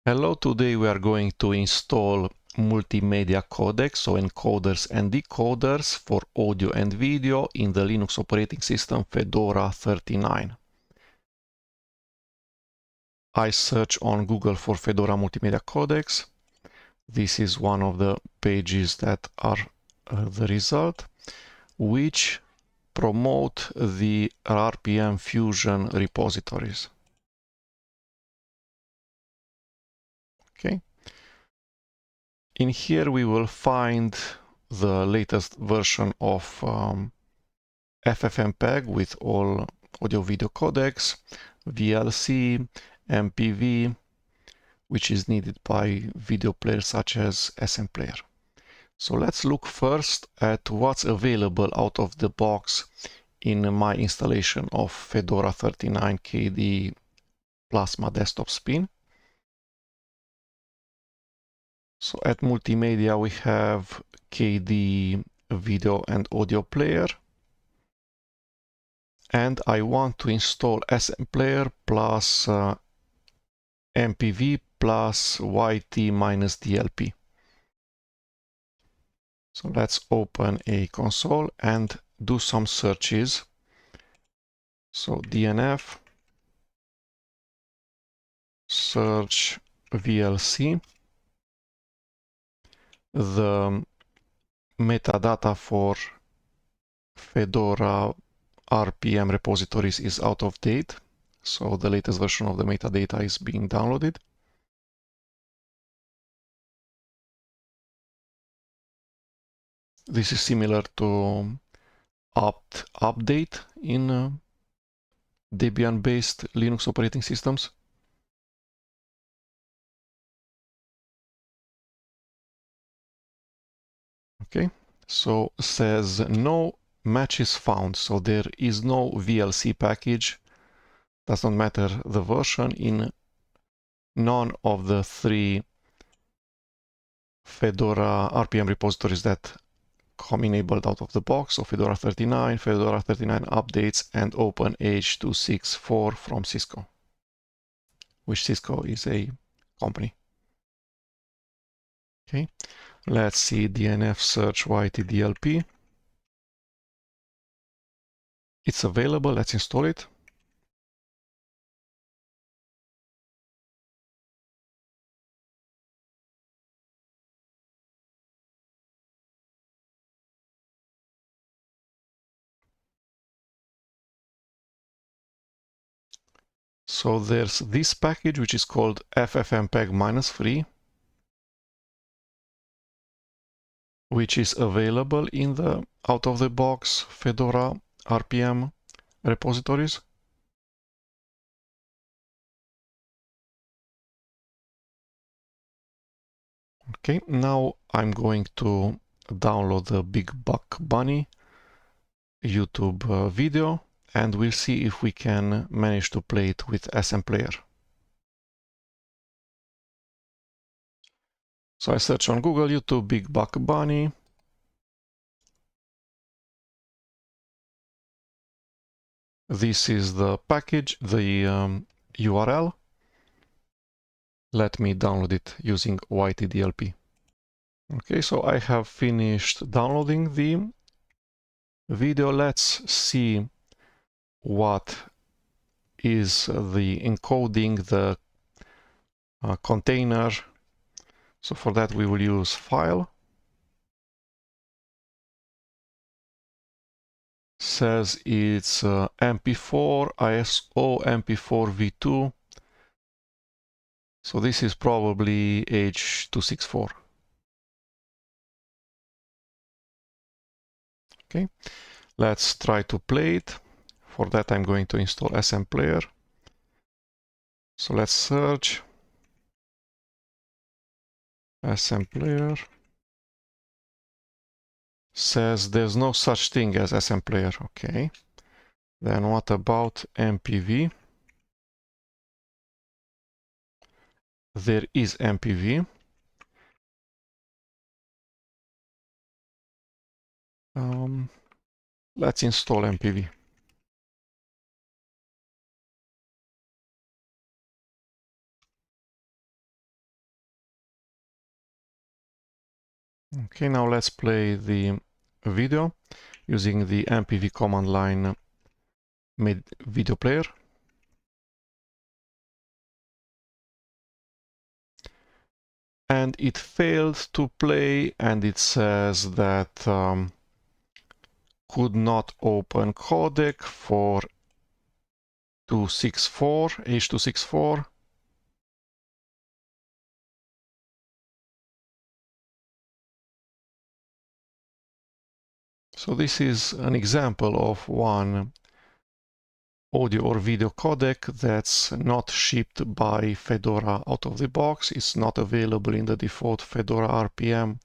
Hello, today we are going to install multimedia codecs, so encoders and decoders for audio and video in the Linux operating system Fedora 39. I search on Google for Fedora multimedia codecs. This is one of the pages that are the result, which promote the RPM Fusion repositories. Okay. In here we will find the latest version of ffmpeg with all audio video codecs, VLC, MPV, which is needed by video players such as smplayer. So let's look first at what's available out of the box in my installation of Fedora 39 KD Plasma desktop spin. So at multimedia we have KD video and audio player, and I want to install smplayer plus MPV plus YT-DLP. So let's open a console and do some searches. So DNF, search VLC. The metadata for Fedora RPM repositories is out of date, so the latest version of the metadata is being downloaded. This is similar to apt-update in Debian-based Linux operating systems. Okay, so says no matches found, so there is no VLC package. Doesn't matter the version in none of the three Fedora RPM repositories that come enabled out of the box, so Fedora 39, Fedora 39 updates, and OpenH264 from Cisco, which Cisco is a company. Okay, let's see DNF search YT-DLP. It's available, let's install it. So there's this package, which is called ffmpeg-3, which is available in the out-of-the-box Fedora RPM repositories. Okay, now I'm going to download the Big Buck Bunny YouTube video, and we'll see if we can manage to play it with smplayer. So I search on Google, YouTube, Big Buck Bunny. This is the package, the URL. Let me download it using YT-DLP. Okay, so I have finished downloading the video. Let's see what is the encoding, the container. So for that we will use file. Says it's MP4 ISO MP4 V2. So this is probably H264. Okay, let's try to play it. For that I'm going to install smplayer. So let's search smplayer. Says there's no such thing as smplayer. Okay, then what about MPV? There is MPV. Let's install MPV. Okay, now let's play the video using the mpv command line video player. And it failed to play, and it says that could not open codec for 264, H264. So this is an example of one audio or video codec that's not shipped by Fedora out of the box. It's not available in the default Fedora RPM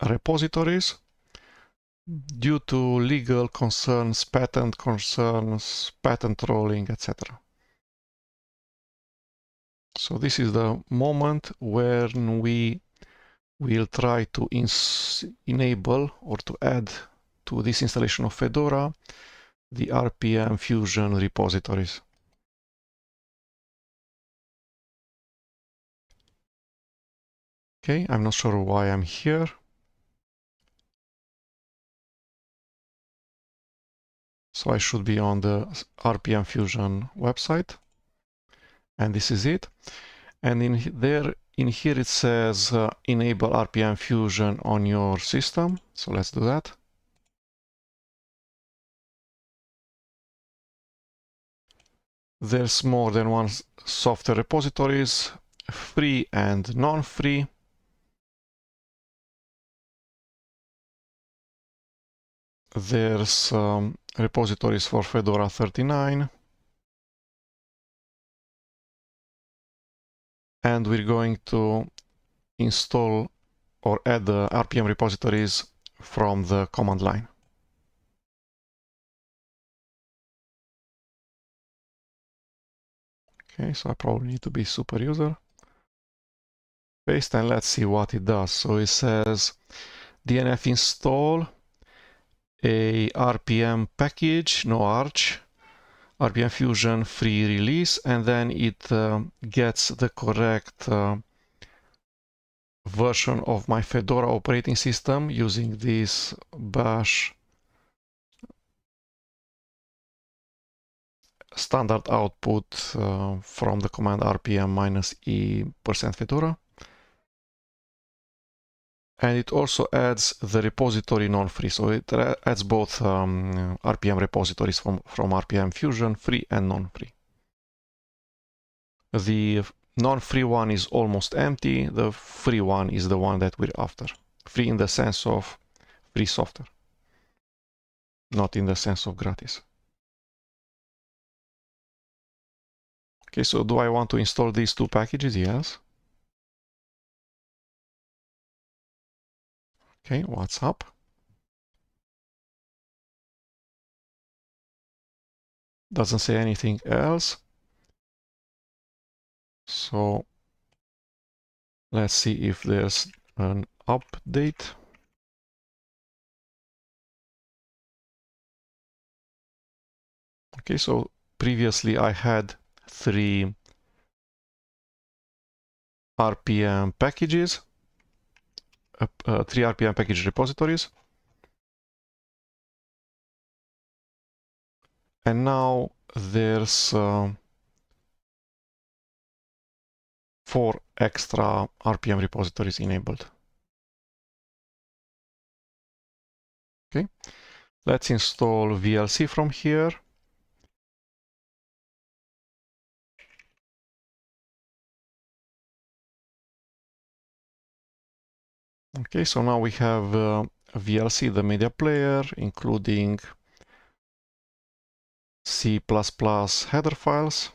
repositories due to legal concerns, patent trolling, etc. So this is the moment when we will try to enable or to add to this installation of Fedora the RPM Fusion repositories. Okay, I'm not sure why I'm here. So I should be on the RPM Fusion website. And this is it. And in here it says enable RPM Fusion on your system. So let's do that. There's more than one software repositories, free and non-free. There's repositories for Fedora 39. And we're going to install or add the RPM repositories from the command line. Okay, so I probably need to be super user. Paste, and let's see what it does. So it says DNF install a RPM package, no arch, RPM Fusion free release, and then it gets the correct version of my Fedora operating system using this bash standard output from the command rpm-e% Fedora. And it also adds the repository non-free. So it adds both RPM repositories from RPM Fusion, free and non-free. The non-free one is almost empty. The free one is the one that we're after. Free in the sense of free software, not in the sense of gratis. Okay, so do I want to install these two packages? Yes. Okay, what's up? Doesn't say anything else. So let's see if there's an update. Okay, so previously I had 3 RPM packages, 3 RPM package repositories. And now there's 4 extra RPM repositories enabled. Okay, let's install VLC from here. Okay, so now we have VLC, the media player, including C++ header files.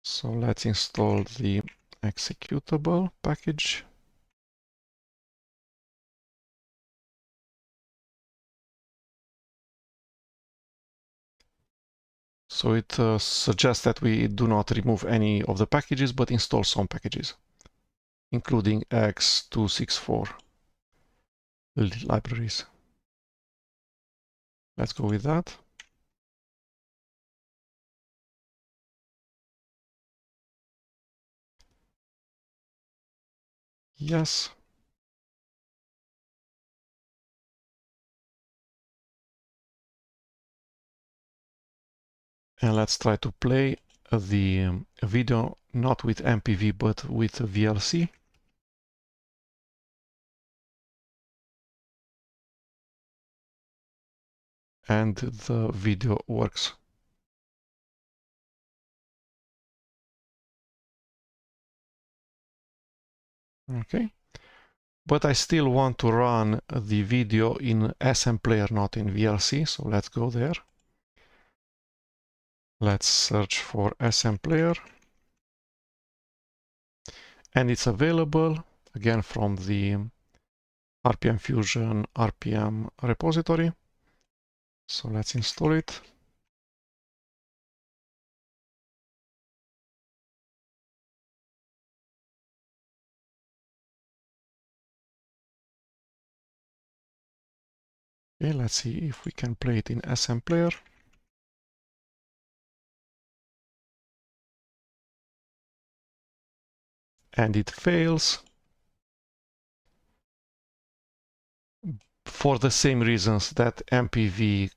So let's install the executable package. So it suggests that we do not remove any of the packages, but install some packages, including x264 libraries. Let's go with that. Yes. And let's try to play the video not with MPV but with VLC. And the video works. Okay. But I still want to run the video in smplayer, not in VLC. So let's go there. Let's search for smplayer. And it's available again from the RPM Fusion RPM repository. So let's install it. Okay, let's see if we can play it in smplayer. And it fails for the same reasons that MPV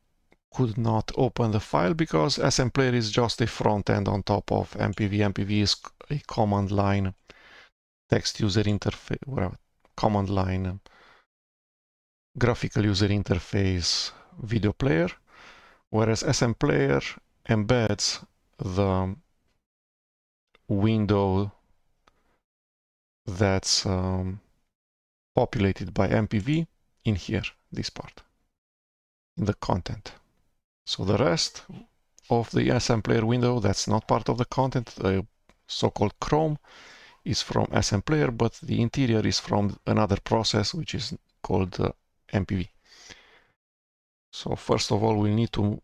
could not open the file, because smplayer is just a front end on top of MPV. MPV is a command line text user interface, whatever, command line graphical user interface video player, whereas smplayer embeds the window that's populated by MPV in here, this part, in the content. So the rest of the smplayer window that's not part of the content, the so-called Chrome, is from smplayer, but the interior is from another process which is called MPV. So first of all, we need to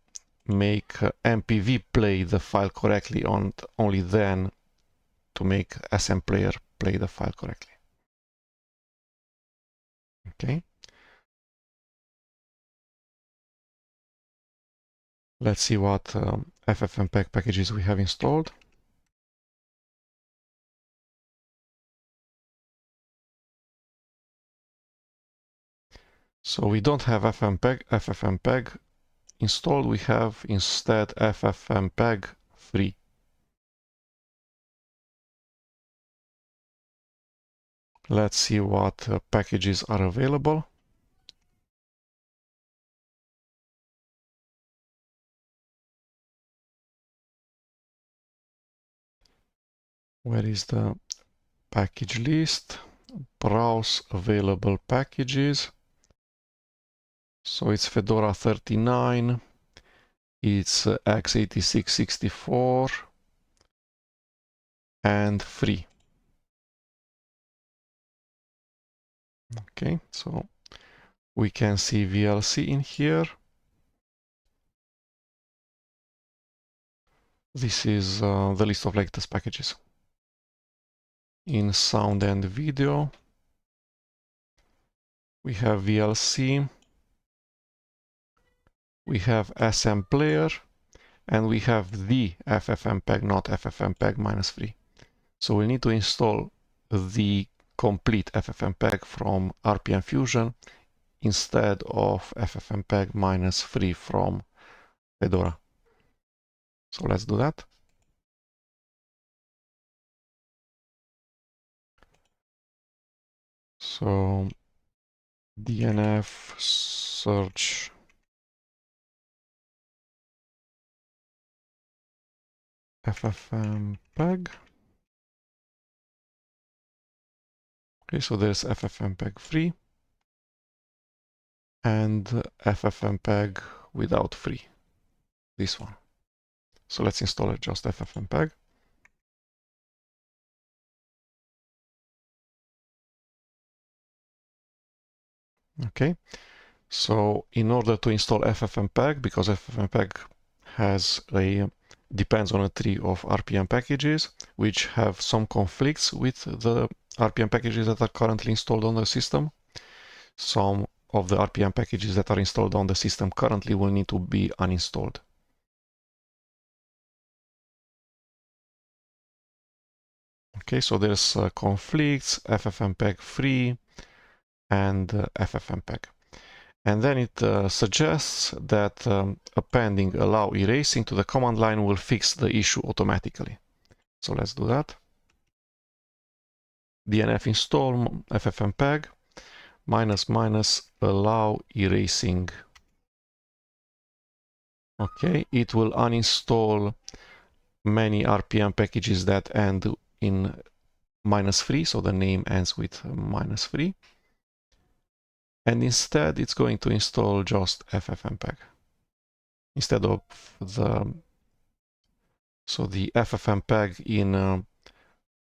make MPV play the file correctly, and only then to make smplayer play the file correctly. Okay. Let's see what ffmpeg packages we have installed. So we don't have ffmpeg installed. We have instead ffmpeg free. Let's see what packages are available. Where is the package list? Browse available packages. So it's Fedora 39, it's x86-64, and free. Okay, so we can see VLC in here. This is the list of latest packages. In sound and video, we have VLC, we have smplayer, and we have the ffmpeg, not ffmpeg minus free. So we need to install the complete ffmpeg from RPM Fusion instead of ffmpeg minus free from Fedora. So let's do that. So DNF search ffmpeg. Okay, so there's ffmpeg free and ffmpeg without free, this one. So let's install it, just ffmpeg. Okay, so in order to install ffmpeg, because ffmpeg depends on a tree of RPM packages, which have some conflicts with the RPM packages that are currently installed on the system. Some of the RPM packages that are installed on the system currently will need to be uninstalled. Okay, so there's conflicts, ffmpeg free, and ffmpeg. And then it suggests that appending allow erasing to the command line will fix the issue automatically. So let's do that. dnf install ffmpeg -- allow erasing. Okay, it will uninstall many RPM packages that end in -3, so the name ends with -3. And instead, it's going to install just ffmpeg instead of the. So the ffmpeg in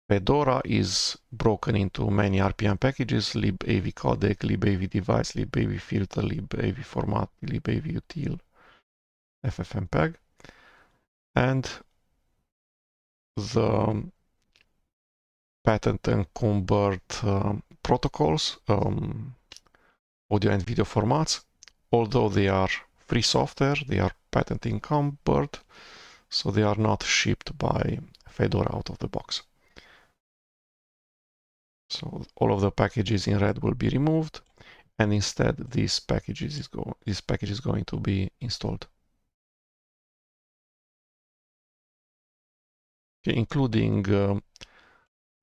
Fedora is broken into many RPM packages: libav codec, libav device, libav filter, libav format, libav util, ffmpeg. And the patent encumbered protocols, audio and video formats, although they are free software, they are patent encumbered, so they are not shipped by Fedora out of the box. So all of the packages in red will be removed, and instead this package is going to be installed, okay, including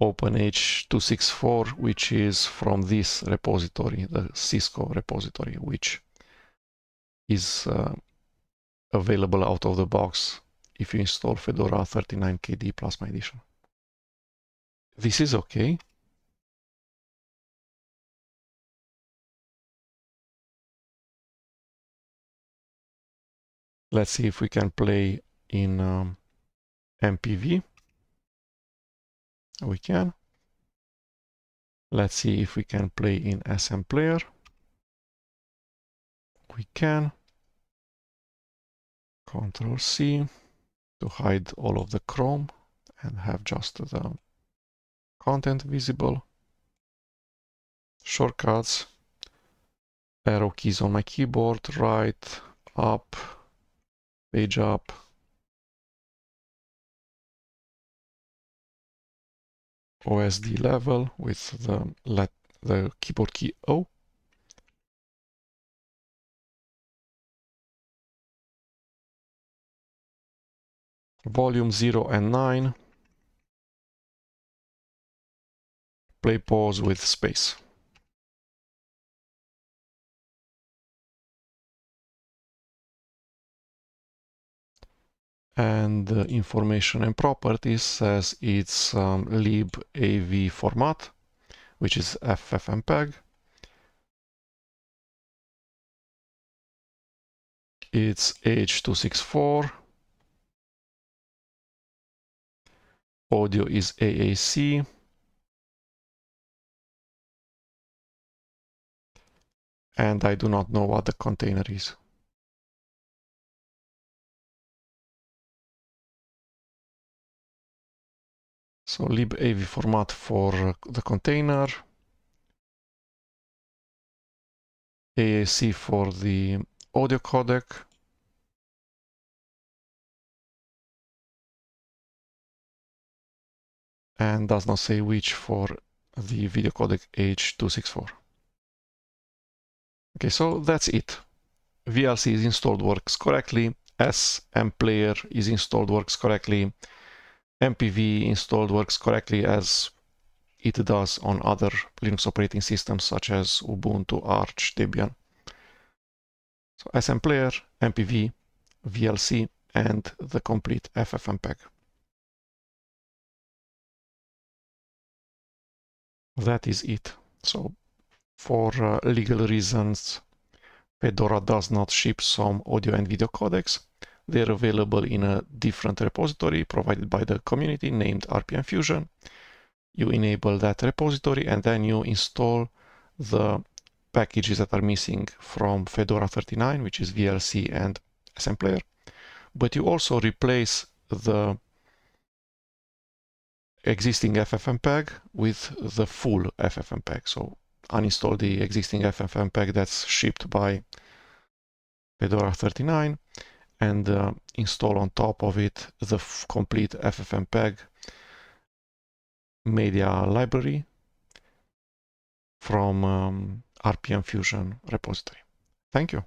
OpenH264, which is from this repository, the Cisco repository, which is available out of the box if you install Fedora 39KD Plasma Edition. This is okay. Let's see if we can play in MPV. We can. Let's see if we can play in smplayer. We can. Control C to hide all of the Chrome and have just the content visible. Shortcuts, arrow keys on my keyboard, right, up, page up. OSD level with the keyboard key O. Volume 0 and 9. Play pause with space. And information and properties says it's libav format, which is ffmpeg. It's H264. Audio is AAC. And I do not know what the container is. So libav format for the container, AAC for the audio codec, and does not say which for the video codec H264. Okay, so that's it. VLC is installed, works correctly. smplayer is installed, works correctly. MPV installed, works correctly as it does on other Linux operating systems such as Ubuntu, Arch, Debian. So smplayer, MPV, VLC, and the complete ffmpeg. That is it. So for legal reasons, Fedora does not ship some audio and video codecs. They're available in a different repository provided by the community named RPM Fusion. You enable that repository and then you install the packages that are missing from Fedora 39, which is VLC and smplayer. But you also replace the existing ffmpeg with the full ffmpeg. So uninstall the existing ffmpeg that's shipped by Fedora 39 and install on top of it the complete ffmpeg media library from RPM Fusion repository. Thank you.